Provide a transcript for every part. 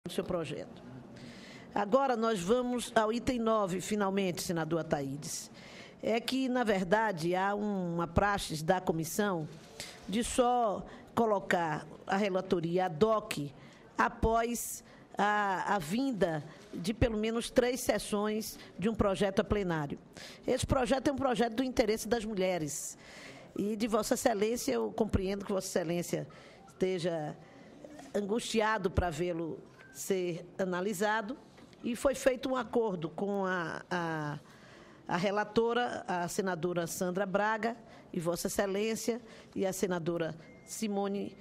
do seu projeto. Agora nós vamos ao item 9, finalmente, senador Ataídes. É que, na verdade, há uma praxe da comissão de só colocar a relatoria ad hoc após a vinda de pelo menos 3 sessões de um projeto a plenário. Esse projeto é um projeto do interesse das mulheres. E de Vossa Excelência, eu compreendo que Vossa Excelência esteja angustiado para vê-lo ser analisado, e foi feito um acordo com a relatora, a senadora Sandra Braga, e Vossa Excelência, e a senadora Simone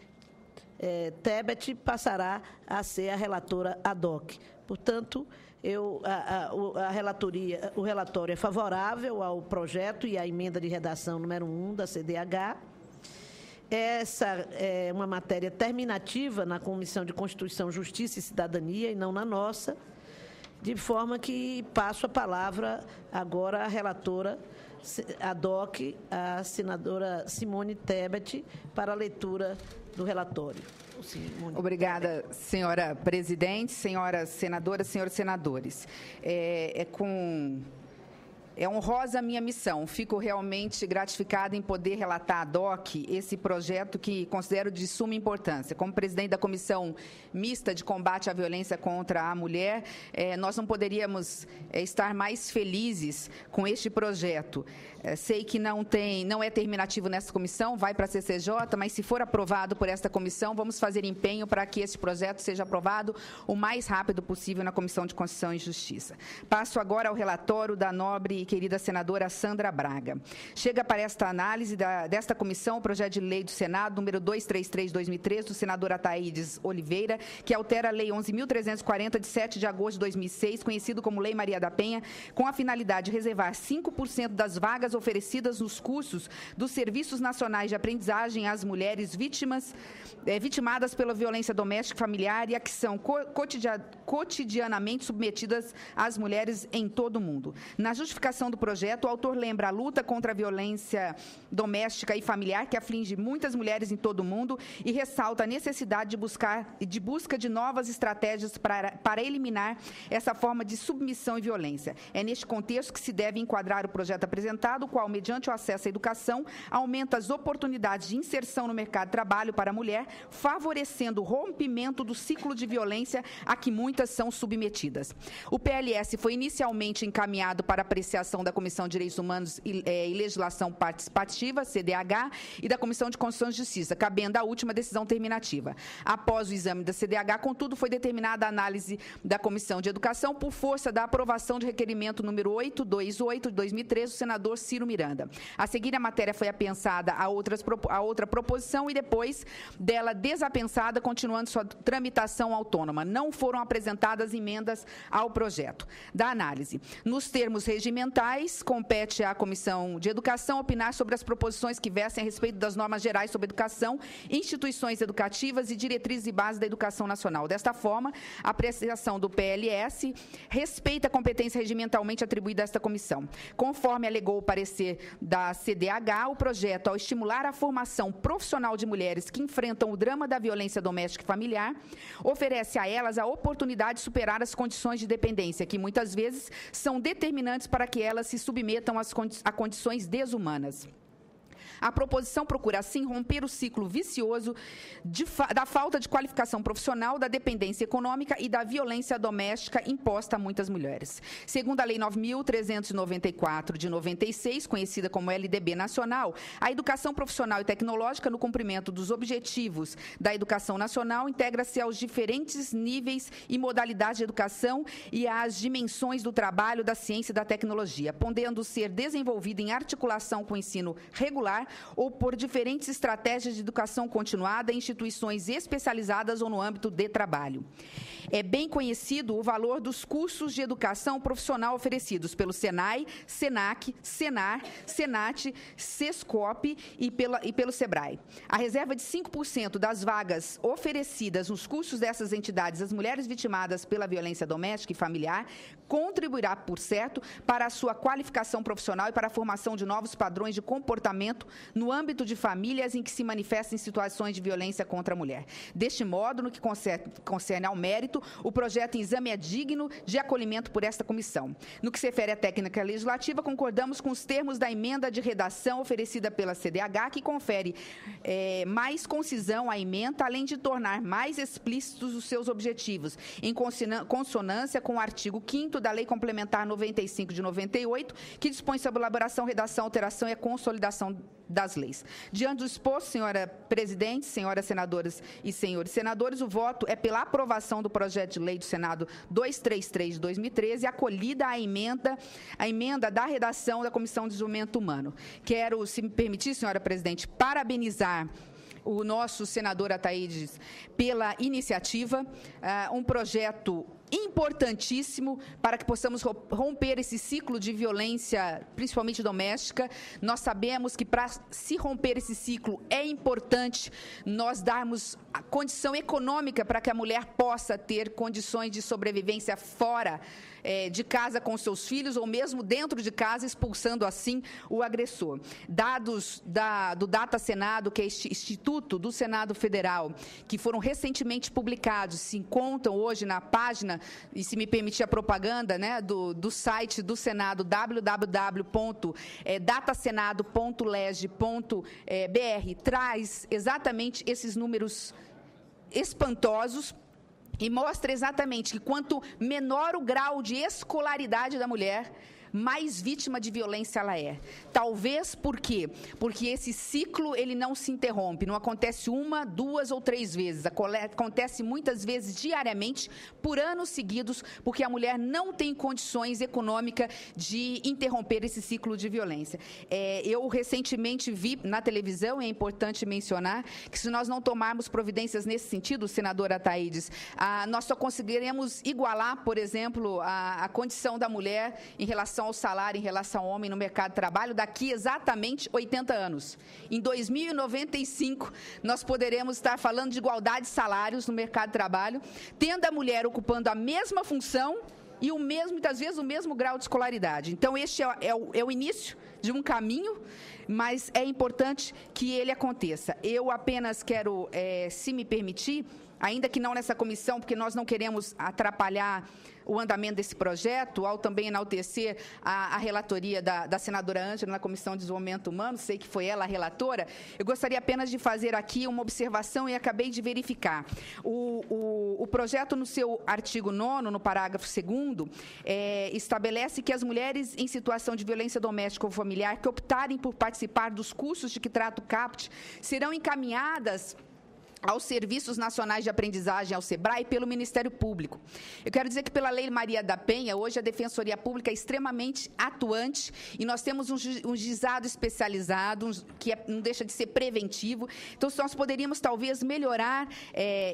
Tebet passará a ser a relatora ad hoc. Portanto, o relatório é favorável ao projeto e à emenda de redação número 1 da CDH. Essa é uma matéria terminativa na Comissão de Constituição, Justiça e Cidadania, e não na nossa, de forma que passo a palavra agora à relatora ad hoc, a senadora Simone Tebet, para a leitura do relatório. Obrigada, senhora presidente, senhoras senadoras, senhores senadores. É honrosa a minha missão. Fico realmente gratificada em poder relatar ad hoc esse projeto que considero de suma importância. Como presidente da Comissão Mista de Combate à Violência contra a Mulher, nós não poderíamos estar mais felizes com este projeto. Sei que não é terminativo nessa comissão, vai para a CCJ, mas se for aprovado por esta comissão, vamos fazer empenho para que esse projeto seja aprovado o mais rápido possível na Comissão de Constituição e Justiça. Passo agora ao relatório da nobre e querida senadora Sandra Braga. Chega para esta análise desta comissão o projeto de lei do Senado, número 233/2003, do senador Ataídes Oliveira, que altera a Lei 11.340, de 7 de agosto de 2006, conhecido como Lei Maria da Penha, com a finalidade de reservar 5% das vagas oferecidas nos cursos dos Serviços Nacionais de Aprendizagem às mulheres vitimadas pela violência doméstica e familiar e a que são cotidianamente submetidas às mulheres em todo o mundo. Na justificação do projeto, o autor lembra a luta contra a violência doméstica e familiar que aflige muitas mulheres em todo o mundo e ressalta a necessidade de busca de novas estratégias para eliminar essa forma de submissão e violência. É neste contexto que se deve enquadrar o projeto apresentado, o qual, mediante o acesso à educação, aumenta as oportunidades de inserção no mercado de trabalho para a mulher, favorecendo o rompimento do ciclo de violência a que muitas são submetidas. O PLS foi inicialmente encaminhado para apreciação da Comissão de Direitos Humanos e Legislação Participativa, CDH, e da Comissão de Constituição e Justiça, cabendo a última decisão terminativa. Após o exame da CDH, contudo, foi determinada a análise da Comissão de Educação por força da aprovação de requerimento número 828 de 2013 do senador Ciro Miranda. A seguir, a matéria foi apensada a outra proposição e depois dela desapensada, continuando sua tramitação autônoma. Não foram apresentadas emendas ao projeto. Da análise. Nos termos regimentais, compete à Comissão de Educação opinar sobre as proposições que versem a respeito das normas gerais sobre educação, instituições educativas e diretrizes e bases da educação nacional. Desta forma, a apreciação do PLS respeita a competência regimentalmente atribuída a esta comissão. Conforme alegou o parecer da CDH, o projeto, ao estimular a formação profissional de mulheres que enfrentam o drama da violência doméstica e familiar, oferece a elas a oportunidade de superar as condições de dependência, que muitas vezes são determinantes para que elas se submetam a condições desumanas. A proposição procura, assim, romper o ciclo vicioso da falta de qualificação profissional, da dependência econômica e da violência doméstica imposta a muitas mulheres. Segundo a Lei 9.394, de 96, conhecida como LDB Nacional, a educação profissional e tecnológica, no cumprimento dos objetivos da educação nacional, integra-se aos diferentes níveis e modalidades de educação e às dimensões do trabalho, da ciência e da tecnologia, podendo ser desenvolvida em articulação com o ensino regular ou por diferentes estratégias de educação continuada em instituições especializadas ou no âmbito de trabalho. É bem conhecido o valor dos cursos de educação profissional oferecidos pelo SENAI, SENAC, SENAR, SENAT, SESCOP e pelo SEBRAE. A reserva de 5% das vagas oferecidas nos cursos dessas entidades às mulheres vitimadas pela violência doméstica e familiar contribuirá, por certo, para a sua qualificação profissional e para a formação de novos padrões de comportamento no âmbito de famílias em que se manifestam situações de violência contra a mulher. Deste modo, no que concerne ao mérito, momento, o projeto em exame é digno de acolhimento por esta comissão. No que se refere à técnica legislativa, concordamos com os termos da emenda de redação oferecida pela CDH, que confere mais concisão à emenda, além de tornar mais explícitos os seus objetivos, em consonância com o artigo 5º da Lei Complementar 95 de 98, que dispõe sobre elaboração, redação, alteração e a consolidação das leis. Diante do exposto, senhora presidente, senhoras senadoras e senhores senadores, o voto é pela aprovação do projeto de lei do Senado 233 de 2013, acolhida a emenda da redação da Comissão de Desenvolvimento Humano. Quero, se me permitir, senhora presidente, parabenizar o nosso senador Ataídes pela iniciativa, um projeto importantíssimo para que possamos romper esse ciclo de violência, principalmente doméstica. Nós sabemos que para se romper esse ciclo é importante nós darmos a condição econômica para que a mulher possa ter condições de sobrevivência fora de casa com seus filhos ou mesmo dentro de casa, expulsando assim o agressor. Dados do Data Senado, que é este Instituto do Senado Federal, que foram recentemente publicados, se encontram hoje na página, e se me permitir a propaganda, né, do site do Senado, www.datasenado.leg.br, traz exatamente esses números espantosos e mostra exatamente que quanto menor o grau de escolaridade da mulher, mais vítima de violência ela é. Talvez por quê? Porque esse ciclo ele não se interrompe, não acontece uma, duas ou três vezes, acontece muitas vezes diariamente, por anos seguidos, porque a mulher não tem condições econômicas de interromper esse ciclo de violência. Eu recentemente vi na televisão, é importante mencionar, que se nós não tomarmos providências nesse sentido, senadora Ataídes, nós só conseguiremos igualar, por exemplo, a condição da mulher em relação ao salário, em relação ao homem no mercado de trabalho, daqui exatamente 80 anos. Em 2095, nós poderemos estar falando de igualdade de salários no mercado de trabalho, tendo a mulher ocupando a mesma função e muitas vezes o mesmo grau de escolaridade. Então, este é o início de um caminho, mas é importante que ele aconteça. Eu apenas quero, se me permitir, ainda que não nessa comissão, porque nós não queremos atrapalhar o andamento desse projeto, ao também enaltecer a relatoria da senadora Ângela na Comissão de Desenvolvimento Humano, sei que foi ela a relatora, eu gostaria apenas de fazer aqui uma observação e acabei de verificar. O projeto, no seu artigo 9º, no parágrafo 2º, estabelece que as mulheres em situação de violência doméstica ou familiar que optarem por participar dos cursos de que trata o CAPT serão encaminhadas aos Serviços Nacionais de Aprendizagem, ao SEBRAE, pelo Ministério Público. Eu quero dizer que, pela Lei Maria da Penha, hoje a Defensoria Pública é extremamente atuante e nós temos um juizado especializado, que não deixa de ser preventivo. Então, nós poderíamos, talvez, melhorar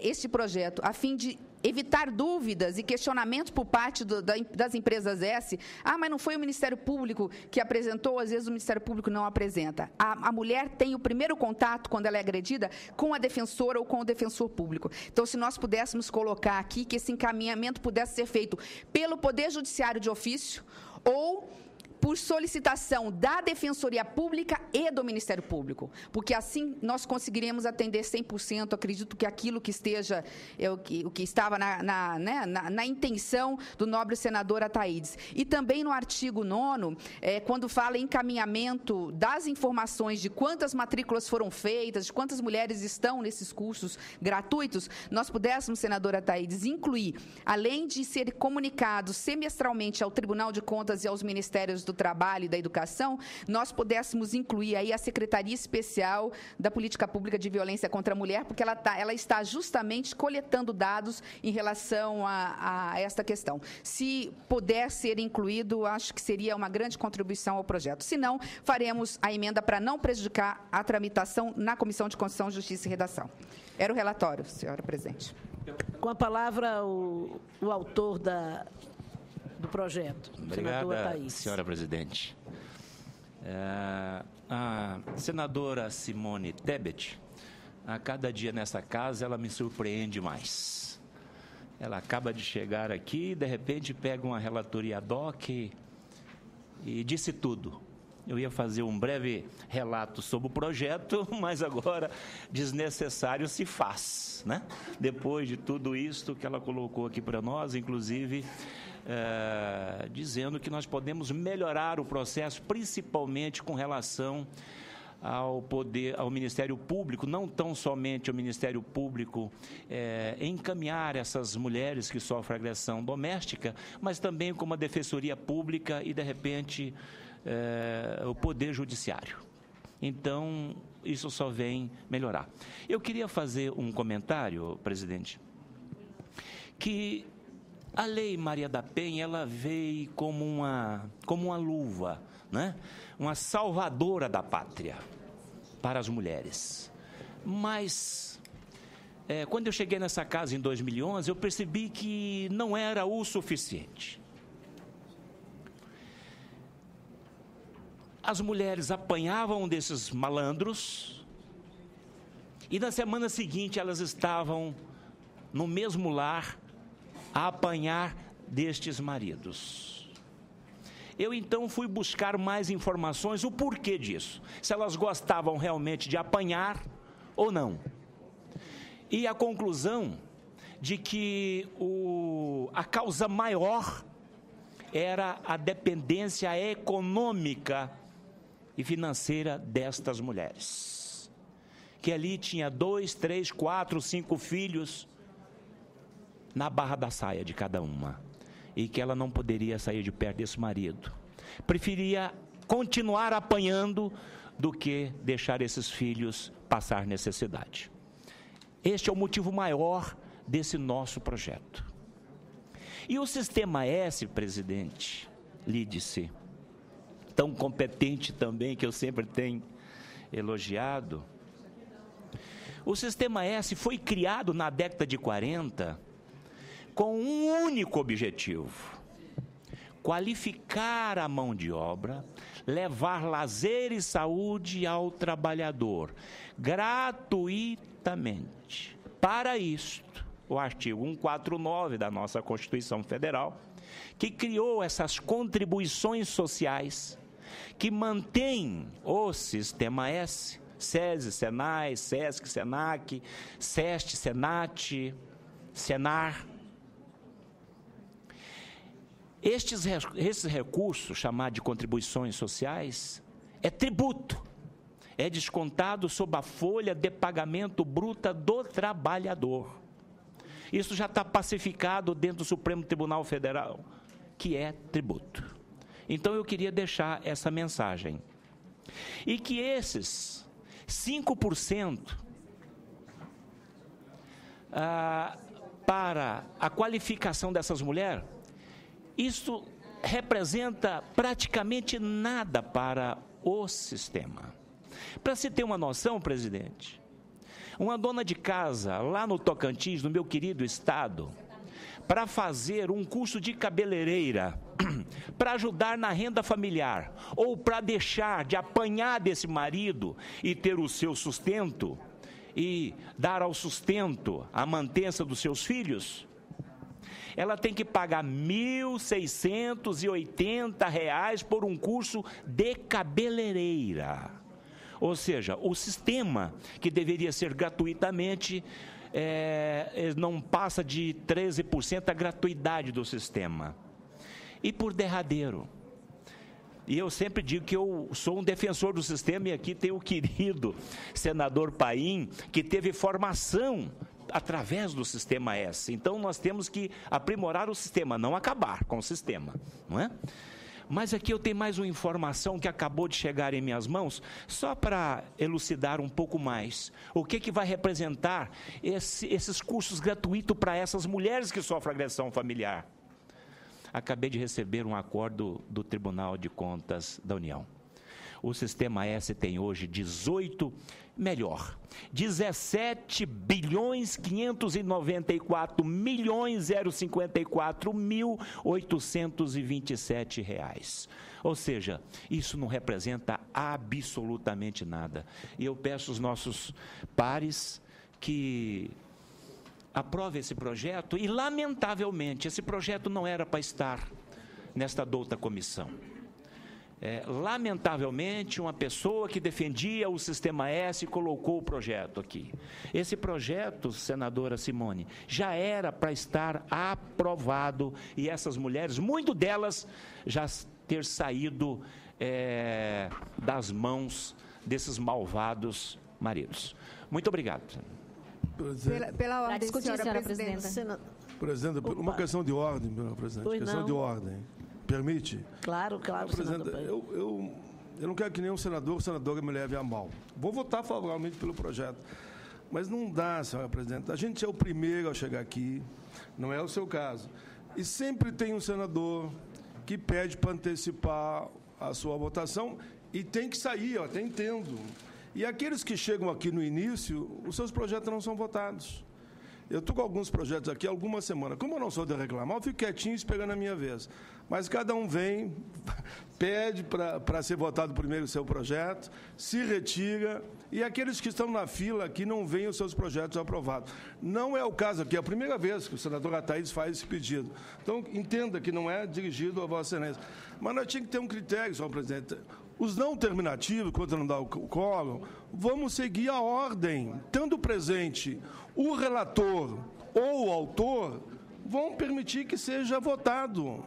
este projeto, a fim de evitar dúvidas e questionamentos por parte das empresas S. Mas não foi o Ministério Público que apresentou, às vezes o Ministério Público não apresenta. A mulher tem o primeiro contato, quando ela é agredida, com a defensora ou com o defensor público. Então, se nós pudéssemos colocar aqui que esse encaminhamento pudesse ser feito pelo Poder Judiciário de ofício ou por solicitação da Defensoria Pública e do Ministério Público, porque assim nós conseguiremos atender 100%, acredito que aquilo que esteja, o que estava na intenção do nobre senador Ataídes. E também no artigo 9º, quando fala em encaminhamento das informações de quantas matrículas foram feitas, de quantas mulheres estão nesses cursos gratuitos, nós pudéssemos, senadora Ataídes, incluir, além de ser comunicados semestralmente ao Tribunal de Contas e aos Ministérios do Trabalho e da Educação, nós pudéssemos incluir aí a Secretaria Especial da Política Pública de Violência contra a Mulher, porque ela está justamente coletando dados em relação a esta questão. Se puder ser incluído, acho que seria uma grande contribuição ao projeto. Se não, faremos a emenda para não prejudicar a tramitação na Comissão de Constituição, Justiça e Redação. Era o relatório, senhora presidente. Com a palavra, o autor do projeto. Obrigada, senhora presidente. A senadora Simone Tebet, a cada dia nessa casa, ela me surpreende mais. Ela acaba de chegar aqui, de repente pega uma relatoria ad hoc e disse tudo. Eu ia fazer um breve relato sobre o projeto, mas agora desnecessário se faz, né? Depois de tudo isso que ela colocou aqui para nós, inclusive dizendo que nós podemos melhorar o processo, principalmente com relação ao Ministério Público, não tão somente ao Ministério Público encaminhar essas mulheres que sofrem agressão doméstica, mas também como a Defensoria Pública e, de repente, o Poder Judiciário. Então, isso só vem melhorar. Eu queria fazer um comentário, presidente, que a Lei Maria da Penha, ela veio como uma luva, né? Uma salvadora da pátria para as mulheres. Mas, quando eu cheguei nessa casa em 2011, eu percebi que não era o suficiente. As mulheres apanhavam desses malandros e na semana seguinte elas estavam no mesmo lar a apanhar destes maridos. Eu então fui buscar mais informações, o porquê disso, se elas gostavam realmente de apanhar ou não. E a conclusão de que a causa maior era a dependência econômica e financeira destas mulheres, que ali tinha 2, 3, 4, 5 filhos na barra da saia de cada uma, e que ela não poderia sair de perto desse marido, preferia continuar apanhando do que deixar esses filhos passar necessidade. Este é o motivo maior desse nosso projeto. E o Sistema S, presidente Lídice, tão competente também, que eu sempre tenho elogiado, o Sistema S foi criado na década de 40 com um único objetivo: qualificar a mão de obra, levar lazer e saúde ao trabalhador, gratuitamente. Para isto, o artigo 149 da nossa Constituição Federal, que criou essas contribuições sociais, que mantém o Sistema S, SESI, SENAI, SESC, SENAC, SEST, SENAT, SENAR. Esses recursos, chamados de contribuições sociais, é tributo, é descontado sob a folha de pagamento bruta do trabalhador. Isso já está pacificado dentro do Supremo Tribunal Federal, que é tributo. Então eu queria deixar essa mensagem. E que esses 5% para a qualificação dessas mulheres, isso representa praticamente nada para o sistema. Para se ter uma noção, presidente, uma dona de casa lá no Tocantins, no meu querido estado, para fazer um curso de cabeleireira, para ajudar na renda familiar, ou para deixar de apanhar desse marido e ter o seu sustento, e dar ao sustento a mantença dos seus filhos, ela tem que pagar R$ 1.680 por um curso de cabeleireira. Ou seja, o sistema, que deveria ser gratuitamente, não passa de 13% a gratuidade do sistema. E por derradeiro, e eu sempre digo que eu sou um defensor do sistema, e aqui tem o querido senador Paim, que teve formação através do Sistema S. Então nós temos que aprimorar o sistema, não acabar com o sistema, não é? Mas aqui eu tenho mais uma informação que acabou de chegar em minhas mãos, só para elucidar um pouco mais. O que vai representar esses cursos gratuitos para essas mulheres que sofrem agressão familiar? Acabei de receber um acordo do Tribunal de Contas da União. O Sistema S tem hoje 17.594.054.827 reais. Ou seja, isso não representa absolutamente nada. E eu peço aos nossos pares que aprovem esse projeto, e lamentavelmente esse projeto não era para estar nesta douta comissão. lamentavelmente, uma pessoa que defendia o Sistema S colocou o projeto aqui. Esse projeto, senadora Simone, já era para estar aprovado e essas mulheres, muito delas, já ter saído das mãos desses malvados maridos. Muito obrigado. Pela ordem, senhora presidenta. Presidente, uma questão de ordem, senhora presidente. Questão de ordem. Permite? Claro, presidente. Eu não quero que nenhum senador ou senadora me leve a mal. Vou votar favoravelmente pelo projeto. Mas não dá, senhora presidente. A gente é o primeiro a chegar aqui, não é o seu caso. E sempre tem um senador que pede para antecipar a sua votação e tem que sair, eu até entendo. E aqueles que chegam aqui no início, os seus projetos não são votados. Eu estou com alguns projetos aqui há algumas semanas. Como eu não sou de reclamar, eu fico quietinho esperando a minha vez. Mas cada um vem, pede para ser votado primeiro o seu projeto, se retira, e aqueles que estão na fila aqui não veem os seus projetos aprovados. Não é o caso aqui, é a primeira vez que o senador Ataídes faz esse pedido. Então, entenda que não é dirigido a Vossa Excelência. Mas nós tínhamos que ter um critério, senhor presidente. Os não terminativos, quando não dá o quórum, vamos seguir a ordem. Tendo presente o relator ou o autor, vão permitir que seja votado.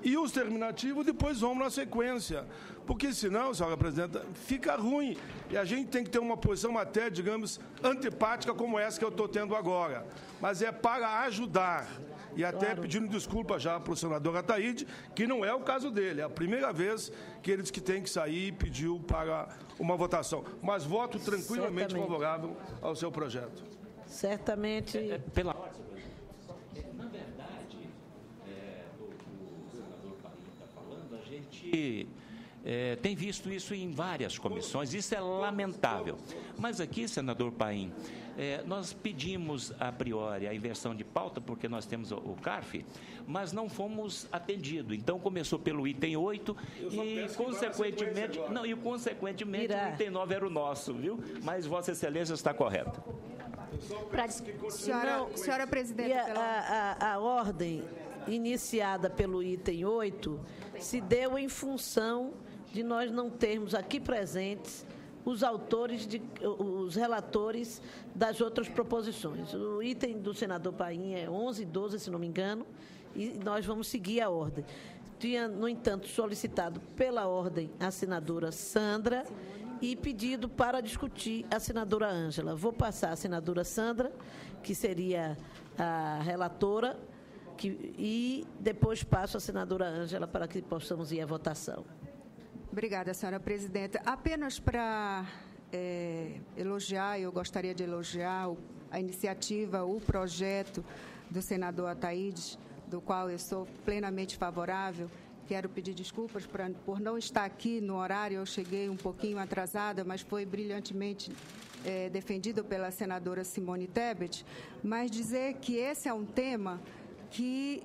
E os terminativos depois vão na sequência. Porque senão, senhora presidenta, fica ruim. E a gente tem que ter uma posição até, digamos, antipática como essa que eu estou tendo agora. Mas é para ajudar. E até pedindo desculpa já para o senador Ataíde, que não é o caso dele. É a primeira vez que ele disse que tem que sair e pediu para uma votação. Mas voto tranquilamente favorável ao seu projeto. Certamente. Pela ordem, na verdade, o senador Paim está falando, a gente tem visto isso em várias comissões, isso é lamentável. Mas aqui, senador Paim, nós pedimos a priori a inversão de pauta, porque nós temos o CARF, mas não fomos atendidos. Então, começou pelo item 8 e, consequentemente, o item 9 era o nosso, viu? Mas Vossa Excelência está correta. Senhora presidente, a ordem iniciada pelo item 8 se deu em função de nós não termos aqui presentes os autores, os relatores das outras proposições. O item do senador Paim é 11 e 12, se não me engano, e nós vamos seguir a ordem. Tinha, no entanto, solicitado pela ordem a senadora Sandra e pedido para discutir a senadora Ângela. Vou passar a senadora Sandra, que seria a relatora, e depois passo a senadora Ângela para que possamos ir à votação. Obrigada, senhora presidenta. Apenas para elogiar, eu gostaria de elogiar a iniciativa, o projeto do senador Ataídes, do qual eu sou plenamente favorável. Quero pedir desculpas por não estar aqui no horário, eu cheguei um pouquinho atrasada, mas foi brilhantemente defendido pela senadora Simone Tebet, mas dizer que esse é um tema que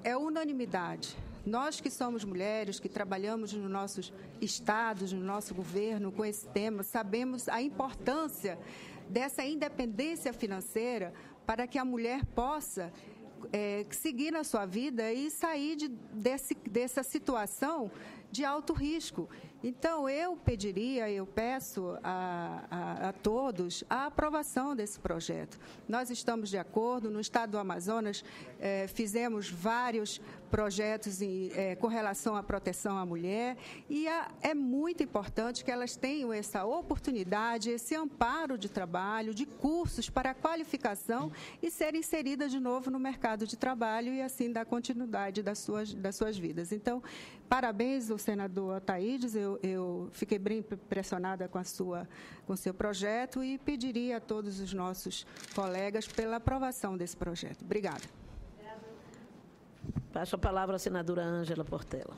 é unanimidade. Nós que somos mulheres, que trabalhamos nos nossos estados, no nosso governo com esse tema, sabemos a importância dessa independência financeira para que a mulher possa seguir na sua vida e sair dessa situação de alto risco. Então, eu peço a todos a aprovação desse projeto. Nós estamos de acordo, no estado do Amazonas fizemos vários projetos com relação à proteção à mulher e é muito importante que elas tenham essa oportunidade, esse amparo de trabalho, de cursos para qualificação e serem inseridas de novo no mercado de trabalho e assim dar continuidade das suas vidas. Então, parabéns ao senador Ataídes, eu fiquei bem impressionada com o seu projeto e pediria a todos os nossos colegas pela aprovação desse projeto. Obrigada. Passo a palavra à senadora Ângela Portela.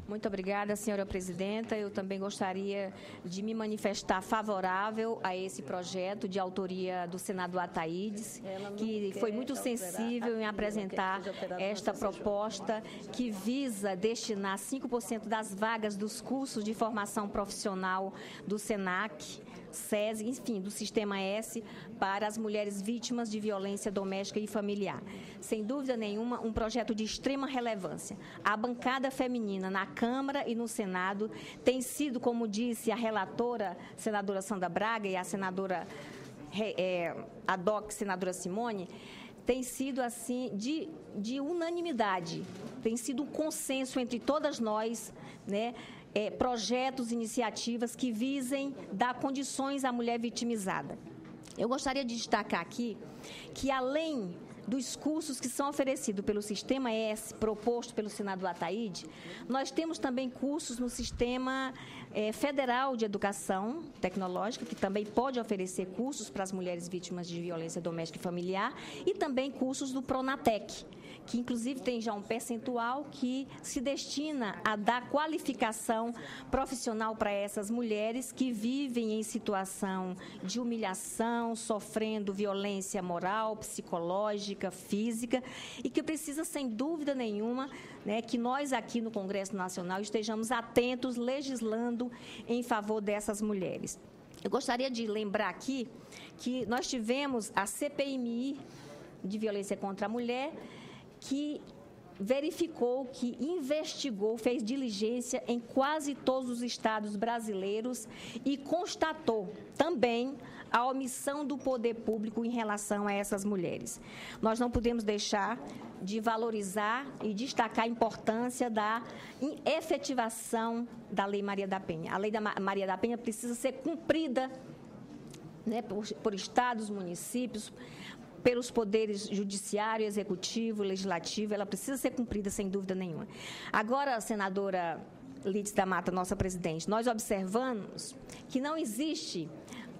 Muito obrigada, senhora presidenta. Eu também gostaria de me manifestar favorável a esse projeto de autoria do senador Ataídes, que foi muito sensível em apresentar esta proposta que visa destinar 5% das vagas dos cursos de formação profissional do SENAC SESI, enfim, do Sistema S para as mulheres vítimas de violência doméstica e familiar. Sem dúvida nenhuma, um projeto de extrema relevância. A bancada feminina na Câmara e no Senado tem sido, como disse a relatora, senadora Sandra Braga, e a senadora senadora Simone, tem sido assim de unanimidade, tem sido um consenso entre todas nós, né? Projetos, iniciativas que visem dar condições à mulher vitimizada. Eu gostaria de destacar aqui que, além dos cursos que são oferecidos pelo Sistema S, proposto pelo senador Ataíde, nós temos também cursos no Sistema Federal de Educação Tecnológica, que também pode oferecer cursos para as mulheres vítimas de violência doméstica e familiar, e também cursos do Pronatec, que inclusive tem já um percentual que se destina a dar qualificação profissional para essas mulheres que vivem em situação de humilhação, sofrendo violência moral, psicológica, física, e que precisa, sem dúvida nenhuma, né, que nós aqui no Congresso Nacional estejamos atentos, legislando em favor dessas mulheres. Eu gostaria de lembrar aqui que nós tivemos a CPMI de violência contra a mulher, que verificou, que investigou, fez diligência em quase todos os estados brasileiros e constatou também a omissão do poder público em relação a essas mulheres. Nós não podemos deixar de valorizar e destacar a importância da efetivação da Lei Maria da Penha. A Lei da Maria da Penha precisa ser cumprida, né, por estados, municípios, pelos poderes judiciário, executivo, legislativo, ela precisa ser cumprida, sem dúvida nenhuma. Agora, senadora Lídice da Mata, nossa presidente, nós observamos que não existe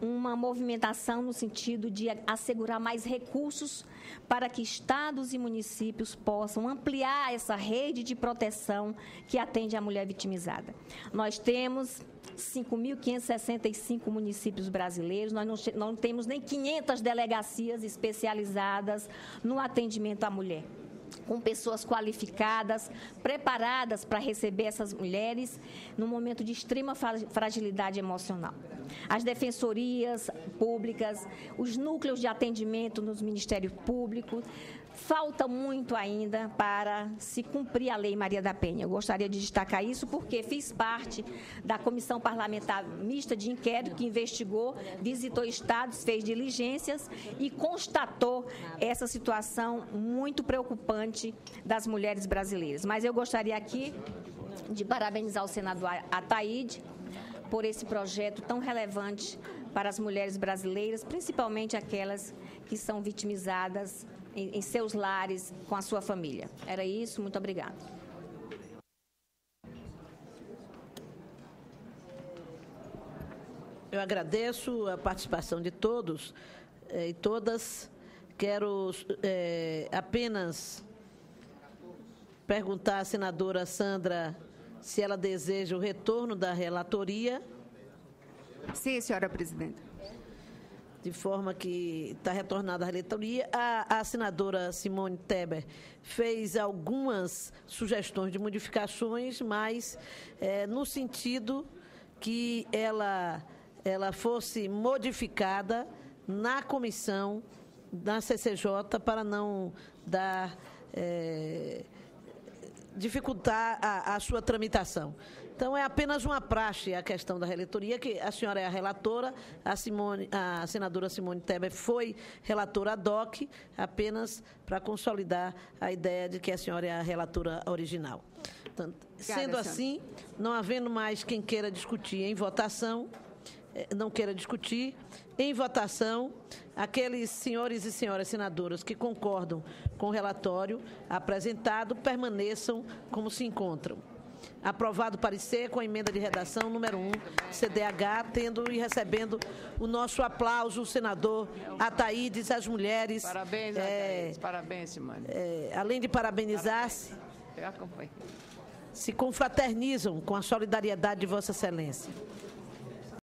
uma movimentação no sentido de assegurar mais recursos para que estados e municípios possam ampliar essa rede de proteção que atende a mulher vitimizada. Nós temos 5.565 municípios brasileiros, nós não temos nem 500 delegacias especializadas no atendimento à mulher, com pessoas qualificadas, preparadas para receber essas mulheres num momento de extrema fragilidade emocional. As defensorias públicas, os núcleos de atendimento nos ministérios públicos, falta muito ainda para se cumprir a Lei Maria da Penha. Eu gostaria de destacar isso porque fiz parte da Comissão Parlamentar Mista de Inquérito que investigou, visitou estados, fez diligências e constatou essa situação muito preocupante das mulheres brasileiras. Mas eu gostaria aqui de parabenizar o senador Ataíde por esse projeto tão relevante para as mulheres brasileiras, principalmente aquelas que são vitimizadas em seus lares, com a sua família. Era isso, muito obrigada. Eu agradeço a participação de todos e todas. Quero apenas perguntar à senadora Sandra se ela deseja o retorno da relatoria. Sim, senhora presidenta. De forma que está retornada a relatoria. A senadora Simone Tebet fez algumas sugestões de modificações, mas no sentido que ela fosse modificada na comissão, na CCJ, para não dar dificultar a sua tramitação. Então, é apenas uma praxe a questão da relatoria, que a senhora é a relatora, a senadora Simone Tebet foi relatora ad hoc, apenas para consolidar a ideia de que a senhora é a relatora original. Portanto, sendo assim, não havendo mais quem queira discutir em votação, não queira discutir, em votação, aqueles senhores e senhoras senadoras que concordam com o relatório apresentado permaneçam como se encontram. Aprovado o parecer com a emenda de redação número 1, CDH, tendo e recebendo o nosso aplauso, o senador Ataídes, as mulheres. Parabéns, Ataídes. Parabéns, Simone. Além de parabenizar-se, se confraternizam com a solidariedade de Vossa Excelência.